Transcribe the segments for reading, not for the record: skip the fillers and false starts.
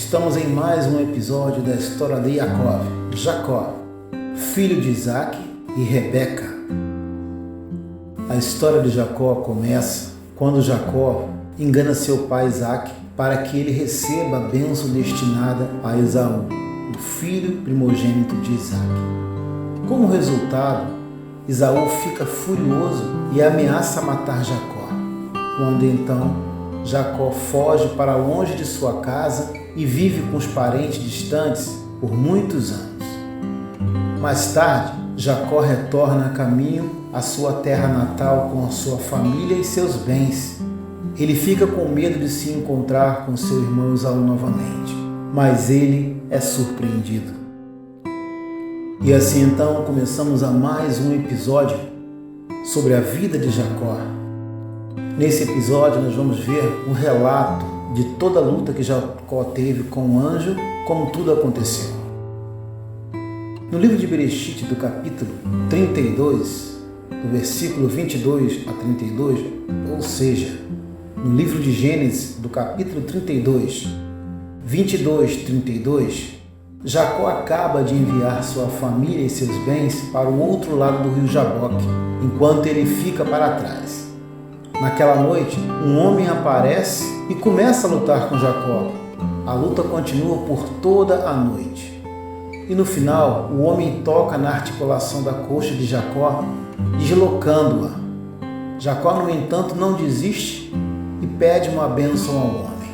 Estamos em mais um episódio da história de Jacó, filho de Isaac e Rebeca. A história de Jacó começa quando Jacó engana seu pai Isaac para que ele receba a bênção destinada a Esaú, o filho primogênito de Isaac. Como resultado, Esaú fica furioso e ameaça matar Jacó. Quando então Jacó foge para longe de sua casa e vive com os parentes distantes por muitos anos. Mais tarde, Jacó retorna a caminho à sua terra natal com a sua família e seus bens. Ele fica com medo de se encontrar com seu irmão Esaú novamente, mas ele é surpreendido. E assim então começamos a mais um episódio sobre a vida de Jacó. Nesse episódio nós vamos ver um relato de toda a luta que Jacó teve com o anjo, como tudo aconteceu. No livro de Bereshit, do capítulo 32, do versículo 22 a 32, ou seja, no livro de Gênesis, do capítulo 32, 22, 32, Jacó acaba de enviar sua família e seus bens para o outro lado do rio Jaboque, enquanto ele fica para trás. Naquela noite, um homem aparece e começa a lutar com Jacó. A luta continua por toda a noite. E no final, o homem toca na articulação da coxa de Jacó, deslocando-a. Jacó, no entanto, não desiste e pede uma bênção ao homem.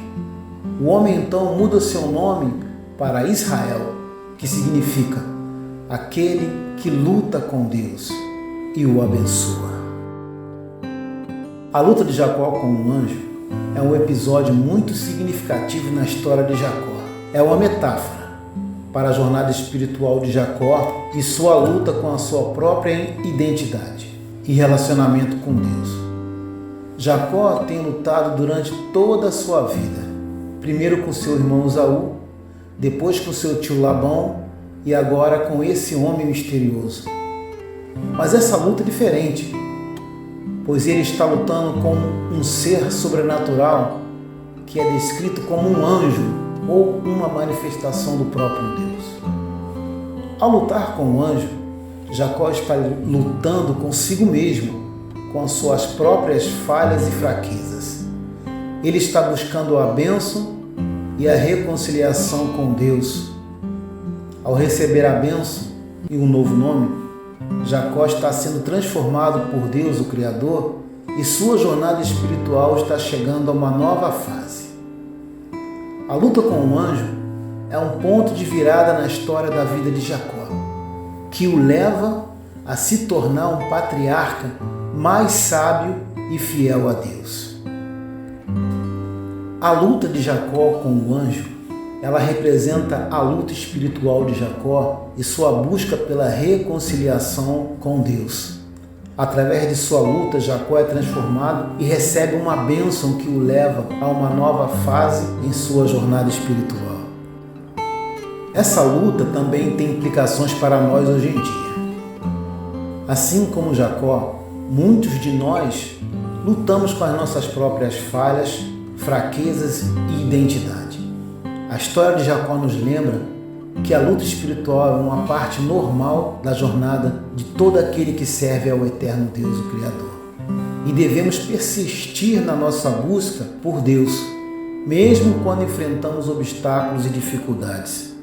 O homem então muda seu nome para Israel, que significa aquele que luta com Deus, e o abençoa. A luta de Jacó com o anjo é um episódio muito significativo na história de Jacó. É uma metáfora para a jornada espiritual de Jacó e sua luta com a sua própria identidade e relacionamento com Deus. Jacó tem lutado durante toda a sua vida, primeiro com seu irmão Esaú, depois com seu tio Labão e agora com esse homem misterioso. Mas essa luta é diferente, pois ele está lutando com um ser sobrenatural que é descrito como um anjo ou uma manifestação do próprio Deus. Ao lutar com o anjo, Jacó está lutando consigo mesmo, com as suas próprias falhas e fraquezas. Ele está buscando a bênção e a reconciliação com Deus. Ao receber a bênção e um novo nome, Jacó está sendo transformado por Deus, o Criador, e sua jornada espiritual está chegando a uma nova fase. A luta com o anjo é um ponto de virada na história da vida de Jacó, que o leva a se tornar um patriarca mais sábio e fiel a Deus. A luta de Jacó com o anjo, ela representa a luta espiritual de Jacó e sua busca pela reconciliação com Deus. Através de sua luta, Jacó é transformado e recebe uma bênção que o leva a uma nova fase em sua jornada espiritual. Essa luta também tem implicações para nós hoje em dia. Assim como Jacó, muitos de nós lutamos com as nossas próprias falhas, fraquezas e identidade. A história de Jacó nos lembra que a luta espiritual é uma parte normal da jornada de todo aquele que serve ao eterno Deus, o Criador. E devemos persistir na nossa busca por Deus, mesmo quando enfrentamos obstáculos e dificuldades.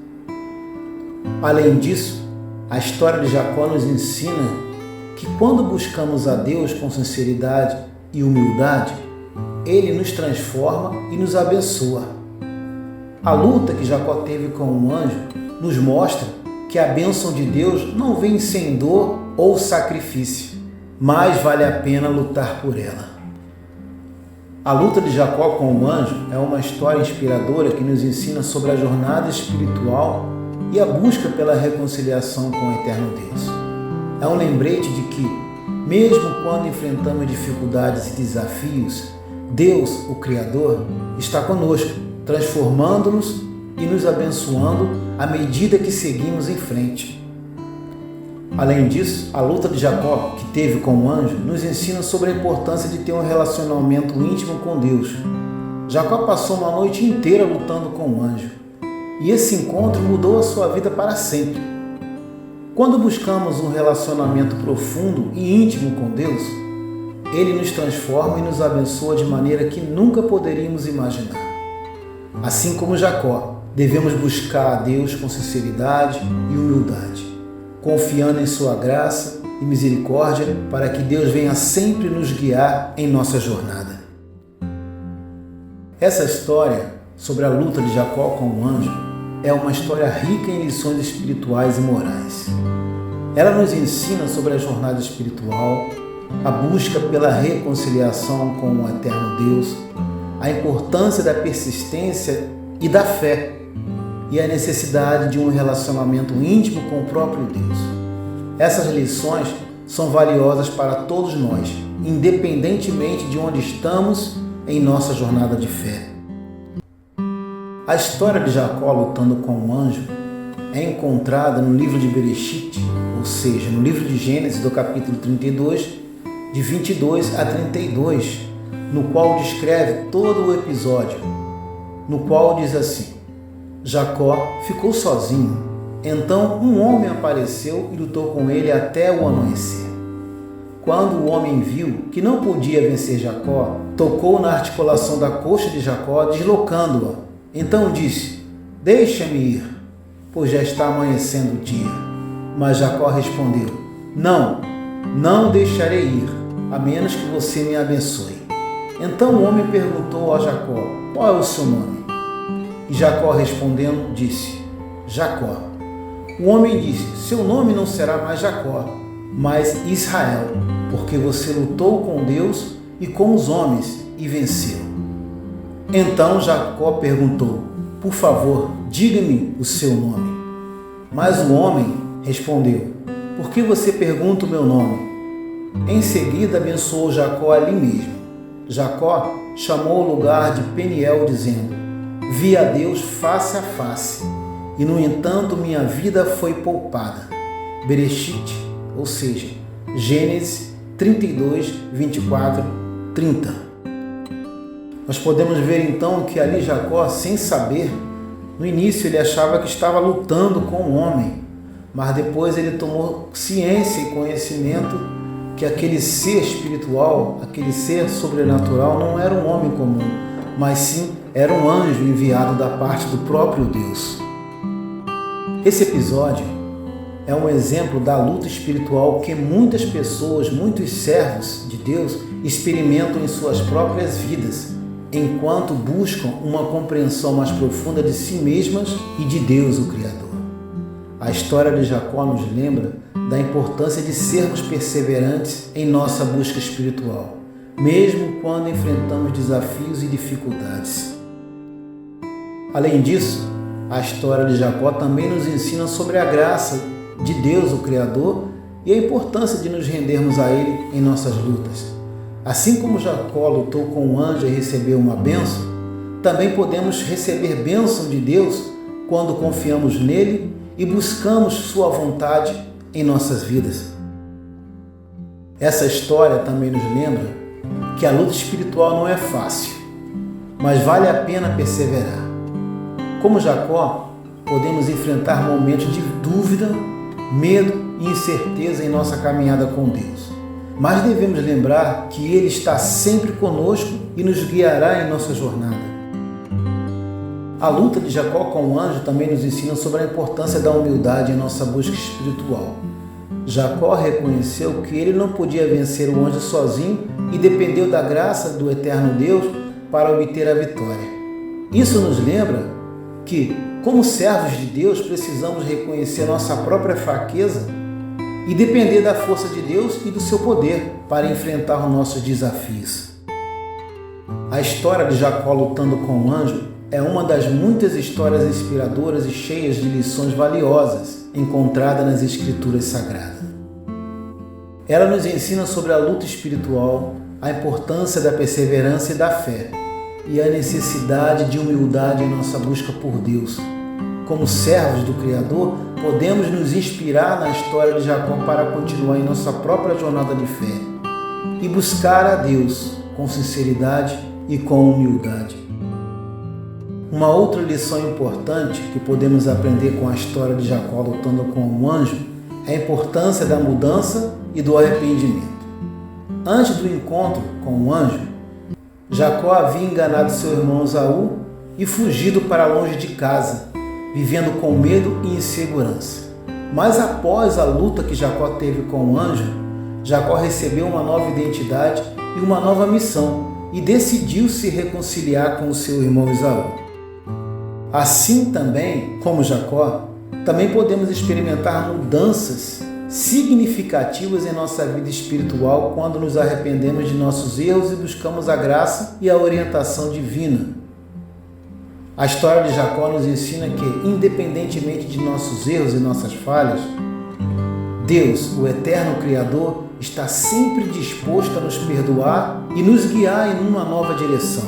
Além disso, a história de Jacó nos ensina que quando buscamos a Deus com sinceridade e humildade, Ele nos transforma e nos abençoa. A luta que Jacó teve com o anjo nos mostra que a bênção de Deus não vem sem dor ou sacrifício, mas vale a pena lutar por ela. A luta de Jacó com o anjo é uma história inspiradora que nos ensina sobre a jornada espiritual e a busca pela reconciliação com o eterno Deus. É um lembrete de que, mesmo quando enfrentamos dificuldades e desafios, Deus, o Criador, está conosco, transformando-nos e nos abençoando à medida que seguimos em frente. Além disso, a luta de Jacó, que teve com o anjo, nos ensina sobre a importância de ter um relacionamento íntimo com Deus. Jacó passou uma noite inteira lutando com o anjo, e esse encontro mudou a sua vida para sempre. Quando buscamos um relacionamento profundo e íntimo com Deus, Ele nos transforma e nos abençoa de maneira que nunca poderíamos imaginar. Assim como Jacó, devemos buscar a Deus com sinceridade e humildade, confiando em sua graça e misericórdia para que Deus venha sempre nos guiar em nossa jornada. Essa história sobre a luta de Jacó com o anjo é uma história rica em lições espirituais e morais. Ela nos ensina sobre a jornada espiritual, a busca pela reconciliação com o eterno Deus, a importância da persistência e da fé, e a necessidade de um relacionamento íntimo com o próprio Deus. Essas lições são valiosas para todos nós, independentemente de onde estamos em nossa jornada de fé. A história de Jacó lutando com o anjo é encontrada no livro de Bereshit, ou seja, no livro de Gênesis, do capítulo 32, de 22 a 32, no qual descreve todo o episódio, no qual diz assim: Jacó ficou sozinho. Então um homem apareceu e lutou com ele até o amanhecer. Quando o homem viu que não podia vencer Jacó, tocou na articulação da coxa de Jacó, deslocando-a. Então disse: Deixa-me ir, pois já está amanhecendo o dia. Mas Jacó respondeu: Não deixarei ir, a menos que você me abençoe. Então o homem perguntou a Jacó: Qual é o seu nome? E Jacó respondendo disse: Jacó. O homem disse: Seu nome não será mais Jacó, mas Israel, porque você lutou com Deus e com os homens e venceu. Então Jacó perguntou: Por favor, diga-me o seu nome. Mas o homem respondeu: Por que você pergunta o meu nome? Em seguida abençoou Jacó ali mesmo. Jacó chamou o lugar de Peniel, dizendo: Vi a Deus face a face, e no entanto minha vida foi poupada. Bereshit, ou seja, Gênesis 32, 24, 30. Nós podemos ver então que ali Jacó, sem saber, no início ele achava que estava lutando com o homem, mas depois ele tomou ciência e conhecimento que aquele ser espiritual, aquele ser sobrenatural não era um homem comum, mas sim era um anjo enviado da parte do próprio Deus. Esse episódio é um exemplo da luta espiritual que muitas pessoas, muitos servos de Deus experimentam em suas próprias vidas, enquanto buscam uma compreensão mais profunda de si mesmas e de Deus, o Criador. A história de Jacó nos lembra da importância de sermos perseverantes em nossa busca espiritual, mesmo quando enfrentamos desafios e dificuldades. Além disso, a história de Jacó também nos ensina sobre a graça de Deus, o Criador, e a importância de nos rendermos a Ele em nossas lutas. Assim como Jacó lutou com o anjo e recebeu uma bênção, também podemos receber bênção de Deus quando confiamos nele e buscamos sua vontade em nossas vidas. Essa história também nos lembra que a luta espiritual não é fácil, mas vale a pena perseverar. Como Jacó, podemos enfrentar momentos de dúvida, medo e incerteza em nossa caminhada com Deus. Mas devemos lembrar que Ele está sempre conosco e nos guiará em nossa jornada. A luta de Jacó com o anjo também nos ensina sobre a importância da humildade em nossa busca espiritual. Jacó reconheceu que ele não podia vencer o anjo sozinho e dependeu da graça do eterno Deus para obter a vitória. Isso nos lembra que, como servos de Deus, precisamos reconhecer nossa própria fraqueza e depender da força de Deus e do seu poder para enfrentar os nossos desafios. A história de Jacó lutando com o anjo é uma das muitas histórias inspiradoras e cheias de lições valiosas encontradas nas Escrituras Sagradas. Ela nos ensina sobre a luta espiritual, a importância da perseverança e da fé, e a necessidade de humildade em nossa busca por Deus. Como servos do Criador, podemos nos inspirar na história de Jacó para continuar em nossa própria jornada de fé e buscar a Deus com sinceridade e com humildade. Uma outra lição importante que podemos aprender com a história de Jacó lutando com um anjo é a importância da mudança e do arrependimento. Antes do encontro com o anjo, Jacó havia enganado seu irmão Esaú e fugido para longe de casa, vivendo com medo e insegurança. Mas após a luta que Jacó teve com o anjo, Jacó recebeu uma nova identidade e uma nova missão e decidiu se reconciliar com o seu irmão Esaú. Assim também, como Jacó, também podemos experimentar mudanças significativas em nossa vida espiritual quando nos arrependemos de nossos erros e buscamos a graça e a orientação divina. A história de Jacó nos ensina que, independentemente de nossos erros e nossas falhas, Deus, o eterno Criador, está sempre disposto a nos perdoar e nos guiar em uma nova direção.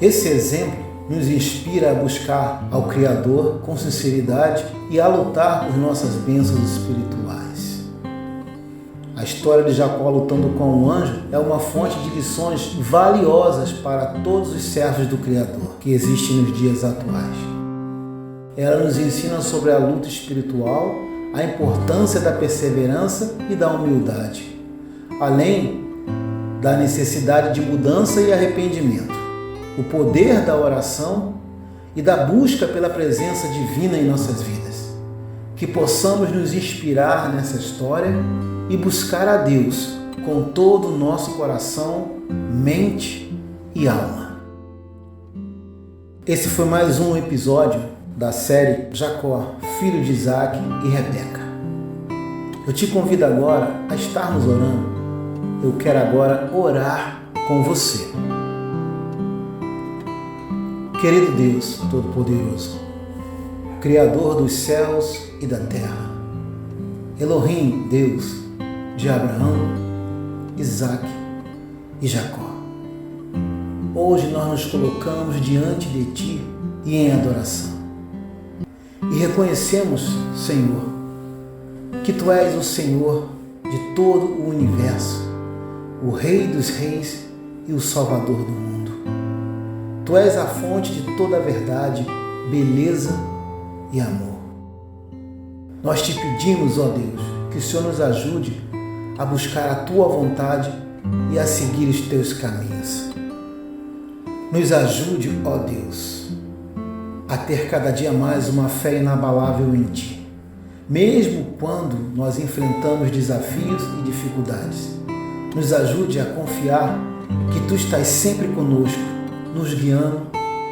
Esse exemplo nos inspira a buscar ao Criador com sinceridade e a lutar por nossas bênçãos espirituais. A história de Jacó lutando com o anjo é uma fonte de lições valiosas para todos os servos do Criador que existem nos dias atuais. Ela nos ensina sobre a luta espiritual, a importância da perseverança e da humildade, além da necessidade de mudança e arrependimento, o poder da oração e da busca pela presença divina em nossas vidas. Que possamos nos inspirar nessa história e buscar a Deus com todo o nosso coração, mente e alma. Esse foi mais um episódio da série Jacó, filho de Isaac e Rebeca. Eu te convido agora a estarmos orando. Eu quero agora orar com você. Querido Deus Todo-Poderoso, Criador dos céus e da terra, Elohim, Deus de Abraão, Isaac e Jacó. Hoje nós nos colocamos diante de Ti e em adoração. E reconhecemos, Senhor, que Tu és o Senhor de todo o universo, o Rei dos reis e o Salvador do mundo. Tu és a fonte de toda a verdade, beleza e amor. Nós te pedimos, ó Deus, que o Senhor nos ajude a buscar a Tua vontade e a seguir os Teus caminhos. Nos ajude, ó Deus, a ter cada dia mais uma fé inabalável em Ti, mesmo quando nós enfrentamos desafios e dificuldades. Nos ajude a confiar que Tu estás sempre conosco, nos guiando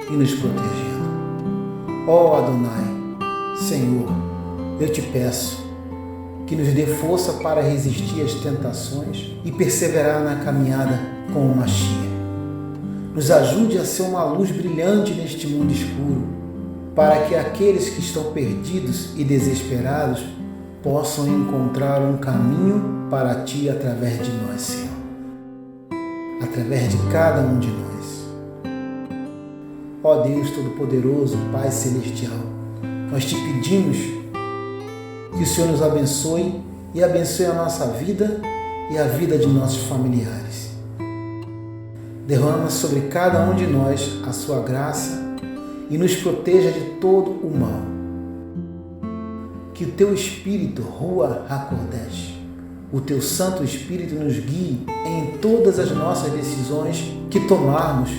e nos protegendo. Ó Adonai, Senhor, eu te peço que nos dê força para resistir às tentações e perseverar na caminhada com o Mashiach. Nos ajude a ser uma luz brilhante neste mundo escuro, para que aqueles que estão perdidos e desesperados possam encontrar um caminho para Ti através de nós, Senhor. Através de cada um de nós. Ó Deus Todo-Poderoso, Pai Celestial, nós te pedimos que o Senhor nos abençoe e abençoe a nossa vida e a vida de nossos familiares. Derrama sobre cada um de nós a sua graça e nos proteja de todo o mal. Que o Teu Espírito, Ruach HaKodesh, o Teu Santo Espírito nos guie em todas as nossas decisões que tomarmos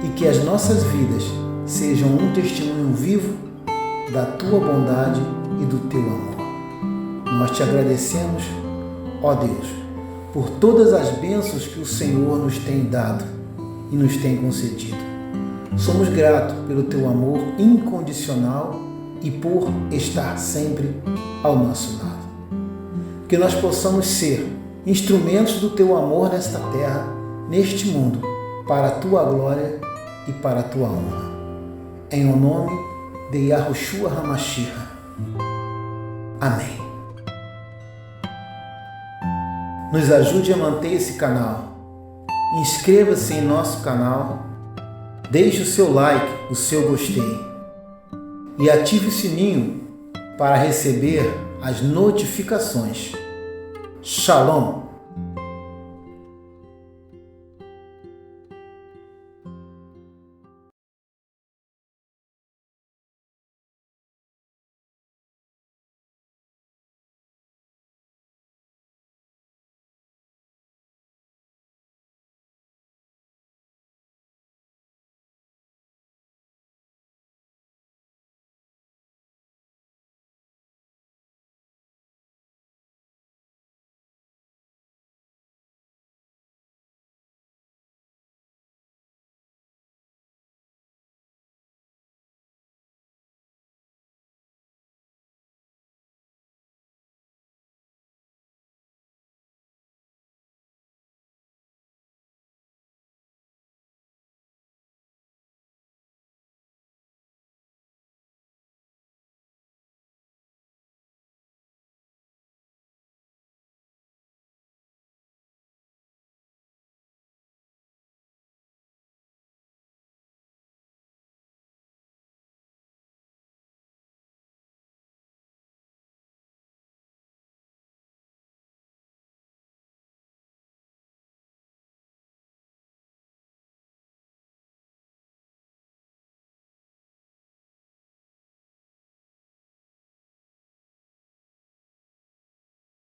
e que as nossas vidas sejam um testemunho vivo da Tua bondade e do Teu amor. Nós te agradecemos, ó Deus, por todas as bênçãos que o Senhor nos tem dado e nos tem concedido. Somos gratos pelo Teu amor incondicional e por estar sempre ao nosso lado. Que nós possamos ser instrumentos do Teu amor nesta terra, neste mundo, para a Tua glória e para a Tua honra. Em o nome de Yahushua HaMashiach. Amém. Nos ajude a manter esse canal. Inscreva-se em nosso canal, deixe o seu like, o seu gostei e ative o sininho para receber as notificações. Shalom!